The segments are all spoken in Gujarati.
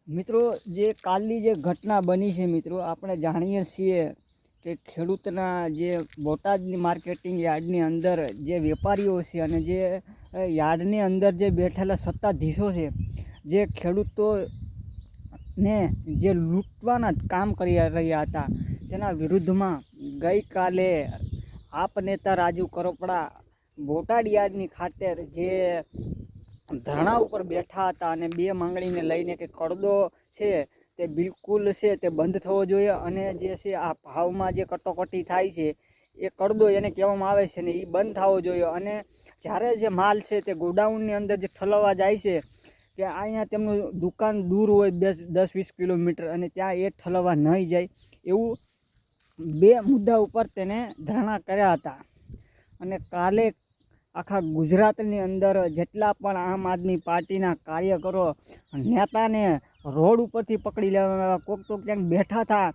મિત્રો, જે કાલની જે ઘટના બની છે મિત્રો, આપણે જાણીએ છીએ કે ખેડૂતના જે બોટાદની માર્કેટિંગ યાર્ડની અંદર જે વેપારીઓ છે અને જે યાર્ડની અંદર જે બેઠેલા સત્તાધીશો છે, જે ખેડૂતોને જે લૂંટવાના કામ કરી રહ્યા હતા, તેના વિરુદ્ધમાં ગઈકાલે આપ નેતા રાજુ કરપડા બોટાદ યાર્ડની ખાતર જે ધરણા ઉપર બેઠા હતા અને બે માંગણીને લઈને કે કડદો છે તે બિલકુલ છે તે બંધ થવો જોઈએ અને જે છે આ ભાવમાં જે કટોકટી થાય છે એ કડદો એને કહેવામાં આવે છે ને એ બંધ થવો જોઈએ. અને જ્યારે જે માલ છે તે ગોડાઉનની અંદર જે ઠલવવા જાય છે કે અહીંયા તેમનું દુકાન દૂર હોય 10-20 કિલોમીટર અને ત્યાં એ ઠલવવા નહીં જાય, એવું બે મુદ્દા ઉપર તેને ધરણા કર્યા હતા. અને કાલે આખા ગુજરાતની અંદર જેટલા પણ આમ આદમી પાર્ટીના કાર્યકરો નેતાને રોડ ઉપરથી પકડી લેવામાં આવ્યા, કોક તો ક્યાંક બેઠા હતા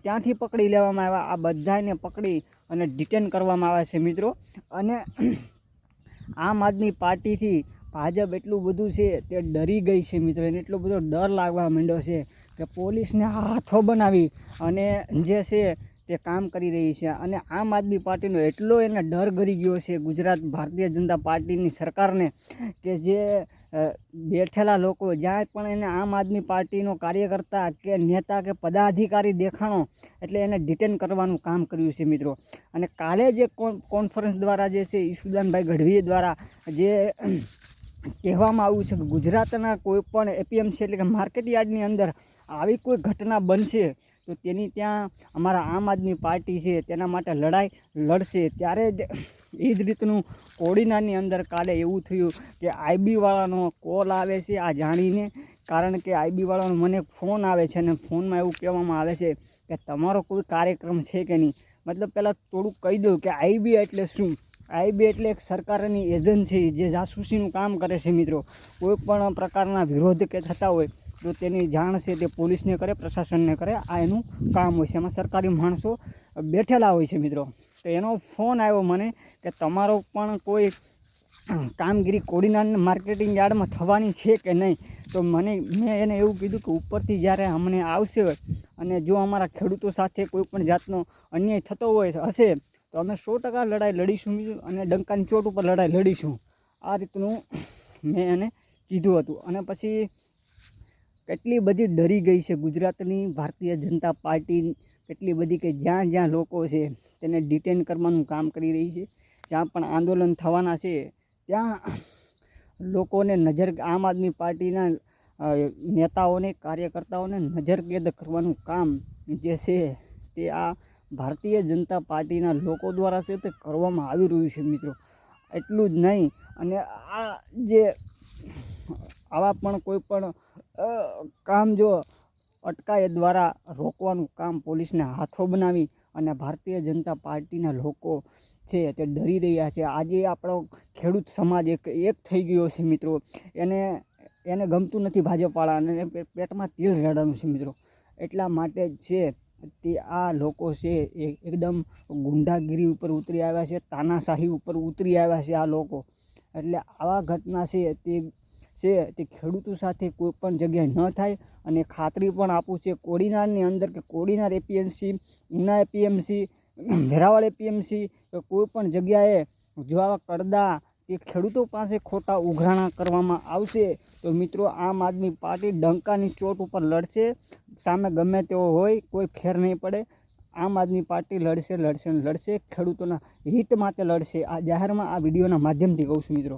ત્યાંથી પકડી લેવામાં આવ્યા, આ બધાને પકડી અને ડિટેન કરવામાં આવ્યા છે મિત્રો. અને આમ આદમી પાર્ટીથી ભાજપ એટલું બધું છે તે ડરી ગઈ છે મિત્રો, એને એટલો બધો ડર લાગવા માંડ્યો છે કે પોલીસને હાથો બનાવી અને જે છે તે કામ કરી રહી છે. અને આમ આદમી પાર્ટીનો એટલો એને ડર ગરી ગયો છે ગુજરાત ભારતીય જનતા પાર્ટીની સરકારને કે જે બેઠેલા લોકો જ્યાં પણ એને આમ આદમી પાર્ટીનો કાર્યકર્તા કે નેતા કે પદાધિકારી દેખાણો એટલે એને ડિટેન કરવાનું કામ કર્યું છે મિત્રો. અને કાલે જે કોન્ફરન્સ દ્વારા જે છે ઈશુદાનભાઈ ગઢવી દ્વારા જે કહેવામાં આવ્યું છે કે ગુજરાતના કોઈ પણ એપીએમસી એટલે કે માર્કેટ યાર્ડની અંદર આવી કોઈ ઘટના બનશે તો તેની ત્યાં અમારા આમ આદમી પાર્ટી છે તેના માટે લડાઈ લડશે. ત્યારે જ એ જ રીતનું કોડીનારની અંદર કાલે એવું થયું કે આઈબીવાળાનો કોલ આવે છે આ જાણીને, કારણ કે આઈબીવાળાનો મને ફોન આવે છે અને ફોનમાં એવું કહેવામાં આવે છે કે તમારો કોઈ કાર્યક્રમ છે કે નહીં. મતલબ પહેલાં થોડુંક કહી દઉં કે આઈબી એટલે શું. આઈબી એટલે એક સરકારની એજન્સી જે જાસૂસીનું કામ કરે છે મિત્રો. કોઈ પણ પ્રકારના વિરોધ કે થતા હોય તો તેની જાણ છે તે પોલીસને કરે, પ્રશાસનને કરે, આ એનું કામ હોય છે. એમાં સરકારી માણસો બેઠેલા હોય છે મિત્રો. તો એનો ફોન આવ્યો મને કે તમારો પણ કોઈ કામગીરી કોડીનાર માર્કેટિંગ યાર્ડમાં થવાની છે કે નહીં. તો મેં એને એવું કીધું કે ઉપરથી જ્યારે અમને આવશે અને જો અમારા ખેડૂતો સાથે કોઈ પણ જાતનો અન્યાય થતો હોય હશે તો અમે 100% લડાઈ લડીશું અને ડંકાની ચોટ ઉપર લડાઈ લડીશું. આ રીતનું મેં એને કીધું હતું. અને પછી કેટલી બધી ડરી ગઈ છે ગુજરાતની ભારતીય જનતા પાર્ટી, કેટલી બધી કે જ્યાં જ્યાં લોકો છે તેને ડિટેન કરવાનું કામ કરી રહી છે. જ્યાં પણ આંદોલન થવાના છે ત્યાં લોકોને આમ આદમી પાર્ટીના નેતાઓને, કાર્યકર્તાઓને નજરકેદ કરવાનું કામ જે છે તે આ ભારતીય જનતા પાર્ટીના લોકો દ્વારા છે તે કરવામાં આવી રહ્યું છે મિત્રો. એટલું જ નહીં, અને આ જે આવા પણ કોઈ પણ કામ જો અટકાયત દ્વારા રોકવાનું કામ પોલીસને હાથો બનાવી અને ભારતીય જનતા પાર્ટીના લોકો છે તે ડરી રહ્યા છે. આજે આપણો ખેડૂત સમાજ એક થઈ ગયો છે મિત્રો. એને ગમતું નથી ભાજપવાળાને, પેટમાં તેલ રેડવાનું છે મિત્રો. એટલા માટે જ છે તે આ લોકો છે એ એકદમ ગુંડાગીરી ઉપર ઉતરી આવ્યા છે, તાનાશાહી ઉપર ઉતરી આવ્યા છે આ લોકો. એટલે આવા ઘટના છે તે ખેડૂતો સાથે કોઈ પણ જગ્યાએ ન થાય. અને ખાતરી પણ આપું છે કોડીનારની અંદર કે Kodinar APMC, Una APMC, Veraval APMC કોઈ પણ જગ્યાએ જો આવા કડદા એ ખેડૂતો પાસે ખોટા ઉઘરાણા કરવામાં આવશે તો મિત્રો આમ આદમી પાર્ટી ડંકાની ચોટ ઉપર લડશે. સામે ગમે તેવો હોય કોઈ ફેર નહીં પડે. આમ આદમી પાર્ટી લડશે, ખેડૂતોના હિત માટે લડશે. આ જાહેરમાં આ વિડીયોના માધ્યમથી કહું છું મિત્રો.